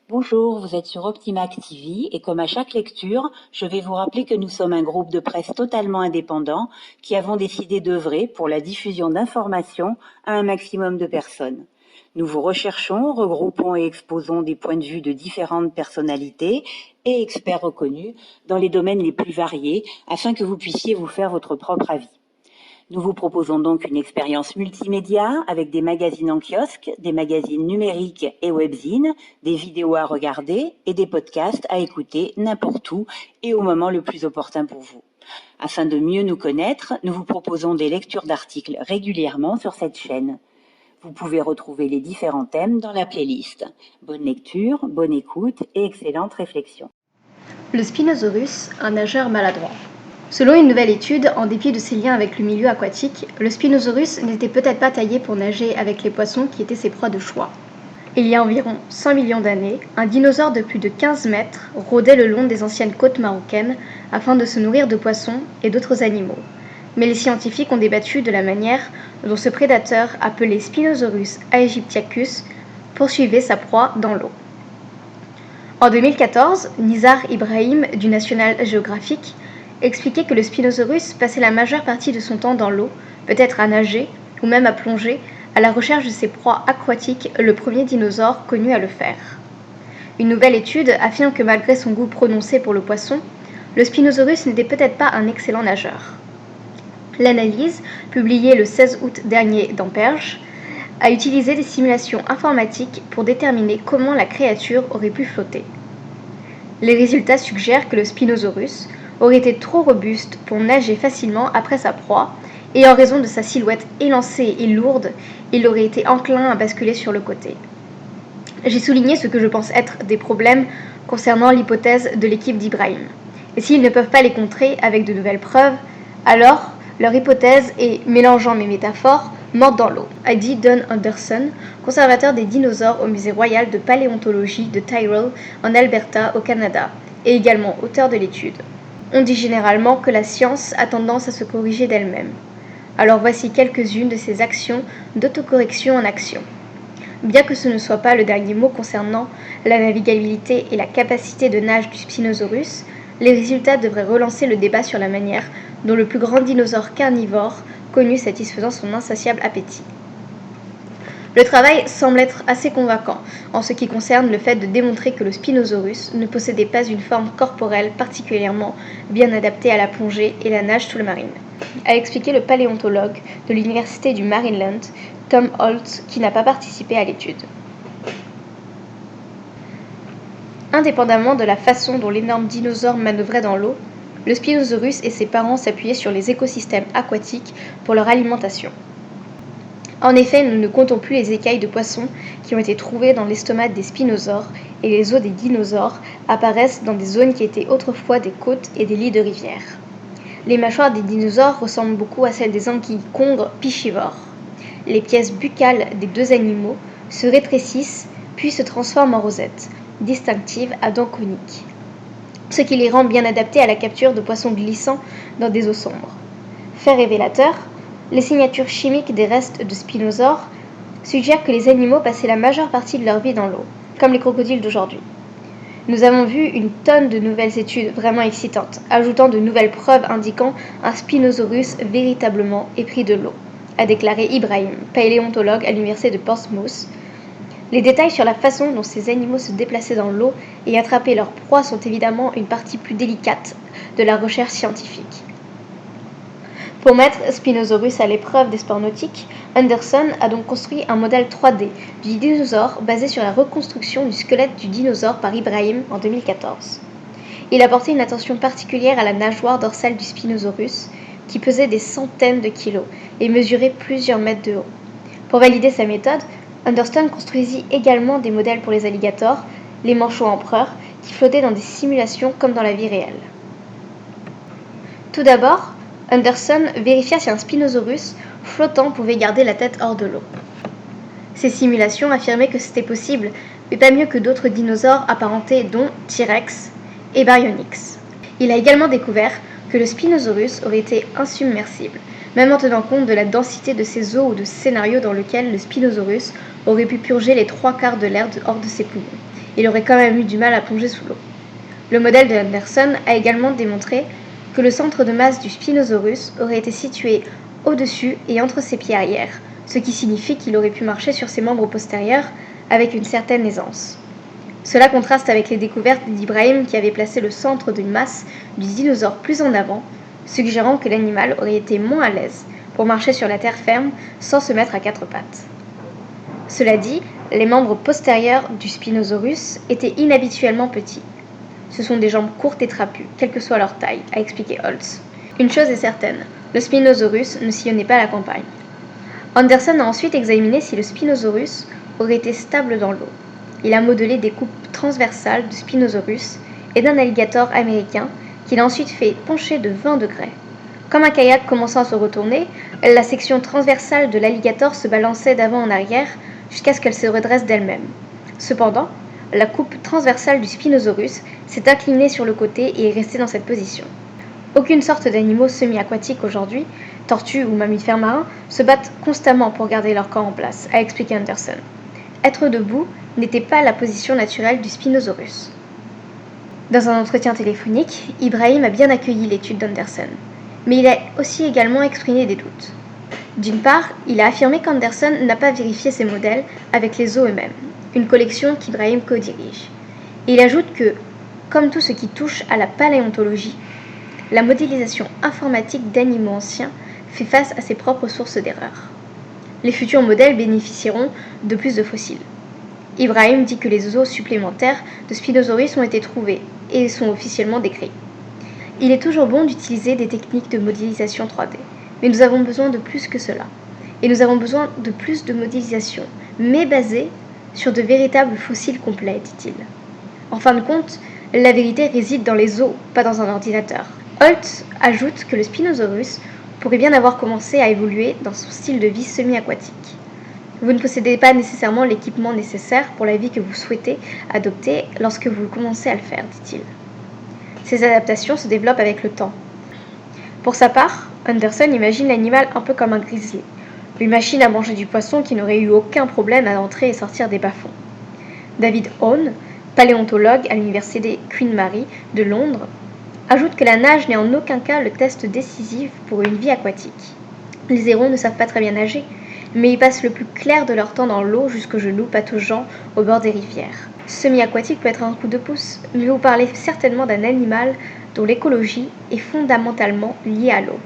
Bonjour, vous êtes sur Optimac TV et comme à chaque lecture, je vais vous rappeler que nous sommes un groupe de presse totalement indépendant qui avons décidé d'œuvrer pour la diffusion d'informations à un maximum de personnes. Nous vous recherchons, regroupons et exposons des points de vue de différentes personnalités et experts reconnus dans les domaines les plus variés afin que vous puissiez vous faire votre propre avis. Nous vous proposons donc une expérience multimédia avec des magazines en kiosque, des magazines numériques et webzines, des vidéos à regarder et des podcasts à écouter n'importe où et au moment le plus opportun pour vous. Afin de mieux nous connaître, nous vous proposons des lectures d'articles régulièrement sur cette chaîne. Vous pouvez retrouver les différents thèmes dans la playlist. Bonne lecture, bonne écoute et excellente réflexion. Le Spinosaurus, un nageur maladroit. Selon une nouvelle étude, en dépit de ses liens avec le milieu aquatique, le Spinosaurus n'était peut-être pas taillé pour nager avec les poissons qui étaient ses proies de choix. Il y a environ 100 millions d'années, un dinosaure de plus de 15 mètres rôdait le long des anciennes côtes marocaines afin de se nourrir de poissons et d'autres animaux. Mais les scientifiques ont débattu de la manière dont ce prédateur, appelé Spinosaurus aegyptiacus, poursuivait sa proie dans l'eau. En 2014, Nizar Ibrahim du National Geographic expliquait que le Spinosaurus passait la majeure partie de son temps dans l'eau, peut-être à nager ou même à plonger, à la recherche de ses proies aquatiques, le premier dinosaure connu à le faire. Une nouvelle étude affirme que malgré son goût prononcé pour le poisson, le Spinosaurus n'était peut-être pas un excellent nageur. L'analyse, publiée le 16 août dernier dans Perche, a utilisé des simulations informatiques pour déterminer comment la créature aurait pu flotter. Les résultats suggèrent que le Spinosaurus aurait été trop robuste pour nager facilement après sa proie, et en raison de sa silhouette élancée et lourde, il aurait été enclin à basculer sur le côté. J'ai souligné ce que je pense être des problèmes concernant l'hypothèse de l'équipe d'Ibrahim. Et s'ils ne peuvent pas les contrer avec de nouvelles preuves, alors leur hypothèse est, mélangeant mes métaphores, morte dans l'eau, a dit Don Anderson, conservateur des dinosaures au musée royal de paléontologie de Tyrrell en Alberta au Canada, et également auteur de l'étude. On dit généralement que la science a tendance à se corriger d'elle-même. Alors voici quelques-unes de ces actions d'autocorrection en action. Bien que ce ne soit pas le dernier mot concernant la navigabilité et la capacité de nage du Spinosaurus, les résultats devraient relancer le débat sur la manière dont le plus grand dinosaure carnivore connu satisfaisant son insatiable appétit. Le travail semble être assez convaincant en ce qui concerne le fait de démontrer que le Spinosaurus ne possédait pas une forme corporelle particulièrement bien adaptée à la plongée et la nage sous-marine, a expliqué le paléontologue de l'université du Maryland, Tom Holt, qui n'a pas participé à l'étude. Indépendamment de la façon dont l'énorme dinosaure manœuvrait dans l'eau, le Spinosaurus et ses parents s'appuyaient sur les écosystèmes aquatiques pour leur alimentation. En effet, nous ne comptons plus les écailles de poissons qui ont été trouvées dans l'estomac des spinosaures, et les os des dinosaures apparaissent dans des zones qui étaient autrefois des côtes et des lits de rivières. Les mâchoires des dinosaures ressemblent beaucoup à celles des anguilles congres piscivores. Les pièces buccales des deux animaux se rétrécissent puis se transforment en rosettes, distinctives à dents coniques, ce qui les rend bien adaptés à la capture de poissons glissants dans des eaux sombres. Fait révélateur, les signatures chimiques des restes de spinosaures suggèrent que les animaux passaient la majeure partie de leur vie dans l'eau, comme les crocodiles d'aujourd'hui. Nous avons vu une tonne de nouvelles études vraiment excitantes, ajoutant de nouvelles preuves indiquant un Spinosaurus véritablement épris de l'eau, a déclaré Ibrahim, paléontologue à l'université de Portsmouth. Les détails sur la façon dont ces animaux se déplaçaient dans l'eau et attrapaient leur proie sont évidemment une partie plus délicate de la recherche scientifique. Pour mettre Spinosaurus à l'épreuve des sports nautiques, Anderson a donc construit un modèle 3D du dinosaure basé sur la reconstruction du squelette du dinosaure par Ibrahim en 2014. Il a porté une attention particulière à la nageoire dorsale du Spinosaurus, qui pesait des centaines de kilos et mesurait plusieurs mètres de haut. Pour valider sa méthode, Anderson construisit également des modèles pour les alligators, les manchots empereurs, qui flottaient dans des simulations comme dans la vie réelle. Tout d'abord, Anderson vérifia si un Spinosaurus flottant pouvait garder la tête hors de l'eau. Ces simulations affirmaient que c'était possible, mais pas mieux que d'autres dinosaures apparentés dont T-Rex et Baryonyx. Il a également découvert que le Spinosaurus aurait été insubmersible, même en tenant compte de la densité de ses os ou de scénarios dans lesquels le Spinosaurus aurait pu purger les 3/4 de l'air hors de ses poumons, il aurait quand même eu du mal à plonger sous l'eau. Le modèle de Anderson a également démontré que le centre de masse du Spinosaurus aurait été situé au-dessus et entre ses pieds arrière, ce qui signifie qu'il aurait pu marcher sur ses membres postérieurs avec une certaine aisance. Cela contraste avec les découvertes d'Ibrahim qui avait placé le centre de masse du dinosaure plus en avant, suggérant que l'animal aurait été moins à l'aise pour marcher sur la terre ferme sans se mettre à quatre pattes. Cela dit, les membres postérieurs du Spinosaurus étaient inhabituellement petits. Ce sont des jambes courtes et trapues, quelle que soit leur taille, a expliqué Holtz. Une chose est certaine, le Spinosaurus ne sillonnait pas la campagne. Anderson a ensuite examiné si le Spinosaurus aurait été stable dans l'eau. Il a modelé des coupes transversales du Spinosaurus et d'un alligator américain qu'il a ensuite fait pencher de 20 degrés. Comme un kayak commençant à se retourner, la section transversale de l'alligator se balançait d'avant en arrière jusqu'à ce qu'elle se redresse d'elle-même. Cependant, la coupe transversale du Spinosaurus s'est inclinée sur le côté et est restée dans cette position. Aucune sorte d'animaux semi-aquatiques aujourd'hui, tortues ou mammifères marins, se battent constamment pour garder leur corps en place, a expliqué Anderson. Être debout n'était pas la position naturelle du Spinosaurus. Dans un entretien téléphonique, Ibrahim a bien accueilli l'étude d'Anderson, mais il a aussi également exprimé des doutes. D'une part, il a affirmé qu'Anderson n'a pas vérifié ses modèles avec les os eux-mêmes, une collection qu'Ibrahim co-dirige. Et il ajoute que, comme tout ce qui touche à la paléontologie, la modélisation informatique d'animaux anciens fait face à ses propres sources d'erreurs. Les futurs modèles bénéficieront de plus de fossiles. Ibrahim dit que les os supplémentaires de Spinosaurus ont été trouvés et sont officiellement décrits. Il est toujours bon d'utiliser des techniques de modélisation 3D, mais nous avons besoin de plus que cela. Et nous avons besoin de plus de modélisation, mais basée sur de véritables fossiles complets, dit-il. En fin de compte, la vérité réside dans les os, pas dans un ordinateur. Holtz ajoute que le Spinosaurus pourrait bien avoir commencé à évoluer dans son style de vie semi-aquatique. Vous ne possédez pas nécessairement l'équipement nécessaire pour la vie que vous souhaitez adopter lorsque vous commencez à le faire, dit-il. Ces adaptations se développent avec le temps. Pour sa part, Anderson imagine l'animal un peu comme un grizzly, une machine à manger du poisson qui n'aurait eu aucun problème à entrer et sortir des bas-fonds. David Hone, paléontologue à l'université Queen Mary de Londres, ajoute que la nage n'est en aucun cas le test décisif pour une vie aquatique. Les hérons ne savent pas très bien nager, mais ils passent le plus clair de leur temps dans l'eau jusqu'aux genoux pataugeant au bord des rivières. Semi-aquatique peut être un coup de pouce, mais vous parlez certainement d'un animal dont l'écologie est fondamentalement liée à l'eau.